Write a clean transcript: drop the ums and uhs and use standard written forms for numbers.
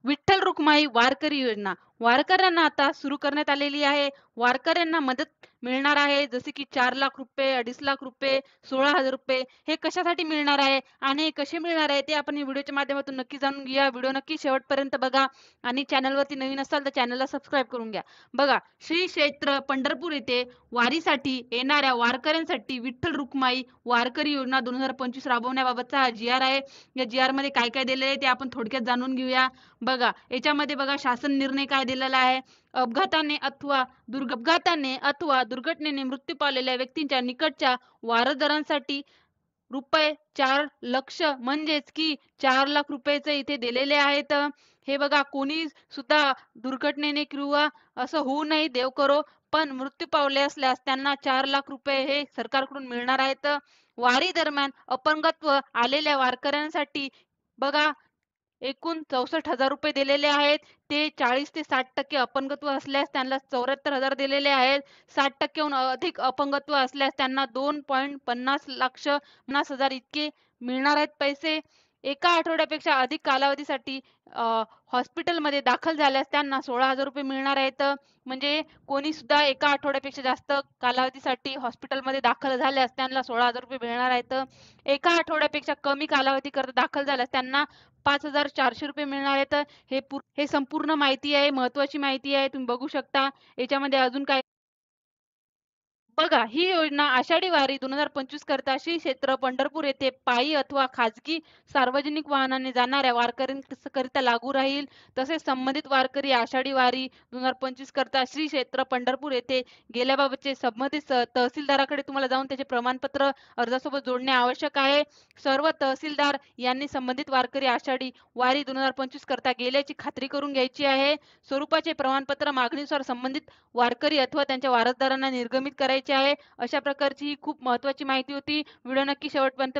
विठ्ठल रुक्माई वारकरी योजना वारकऱ्यांना आता सुरू करण्यात आलेली आहे. वारकऱ्यांना मदत मिळणार आहे, जसे की 4 लाख रुपये, 2.5 लाख रुपये, 16,000 रुपये. हे कशासाठी मिळणार आहे आणि हे कसे मिळणार आहे ते आपण या व्हिडिओच्या माध्यमातून नक्की जाणून घेऊया. व्हिडिओ नक्की शेवटपर्यंत बघा आणि चॅनलवरती नवीन असाल तर चॅनलला सबस्क्राईब करून घ्या. बघा, श्री क्षेत्र पंढरपूर येथे वारीसाठी येणाऱ्या वारकऱ्यांसाठी विठ्ठल रुक्माई वारकरी योजना 2025 राबवण्याबाबतचा हा जी आर आहे. या जी आर मध्ये काय काय दिले आहे ते आपण थोडक्यात जाणून घेऊया. बघा, याच्यामध्ये बघा शासन निर्णय काय दिलेला आहे. अपघाताने अथवा दुर्घटनेने मृत्यू पावलेल्या व्यक्तींच्या निकटच्या वारसदारांसाठी रुपये 4 लक्ष म्हणजेच की 4 लाख रुपयाचे इथे दिलेले आहेत. हे बघा, कोणी सुद्धा दुर्घटनेने किंवा असं होऊ नये देव करो, पण मृत्यू पावले असल्यास त्यांना 4 लाख रुपये हे सरकारकडून मिळणार आहेत. वारी दरम्यान अपंगत्व आलेल्या वारकऱ्यांसाठी बघा एकूण 64,000 रुपये दिलेले आहेत. ते 40 ते 60% अपंगत्व असल्यास त्यांना 74,000 दिलेले आहेत. 60%हून अधिक अपंगत्व असल्यास त्यांना 2,50,50,000 इतके मिळणार आहेत पैसे. एका आठवड्यापेक्षा अधिक कालावधीसाठी हॉस्पिटलमध्ये दाखल झाल्यास त्यांना 16,000 रुपये मिळणार आहेत. म्हणजे कोणी सुद्धा एका आठवड्यापेक्षा जास्त कालावधीसाठी हॉस्पिटलमध्ये दाखल झाल्यास त्यांना 16,000 रुपये मिळणार आहेत. एका आठवड्यापेक्षा कमी कालावधी करता दाखल झाल्यास त्यांना 5,400 रुपये मिळणार आहेत. हे संपूर्ण माहिती आहे, महत्वाची माहिती आहे. तुम्ही बघू शकता. याच्यामध्ये अजून काय बघा, ही योजना आषाढी वारी 2025 करता श्री क्षेत्र पंढरपूर येथे पायी अथवा खाजगी सार्वजनिक वाहनाने जाणाऱ्या वारकऱ्यांकरिता लागू राहील. तसेच संबंधित वारकरी आषाढी वारी 2025 करता श्री क्षेत्र पंढरपूर येथे गेल्याबाबतचे संबंधित तहसीलदाराकडे तुम्हाला जाऊन त्याचे प्रमाणपत्र अर्जासोबत जोडणे आवश्यक आहे. सर्व तहसीलदार यांनी संबंधित वारकरी आषाढी वारी 2025 करता गेल्याची खात्री करून घ्यायची आहे. स्वरूपाचे प्रमाणपत्र मागणीनुसार संबंधित वारकरी अथवा त्यांच्या वारसदारांना निर्गमित करायचे आहे. अशा प्रकारची ही खूप महत्त्वाची माहिती होती. व्हिडिओ नक्की शेवटपर्यंत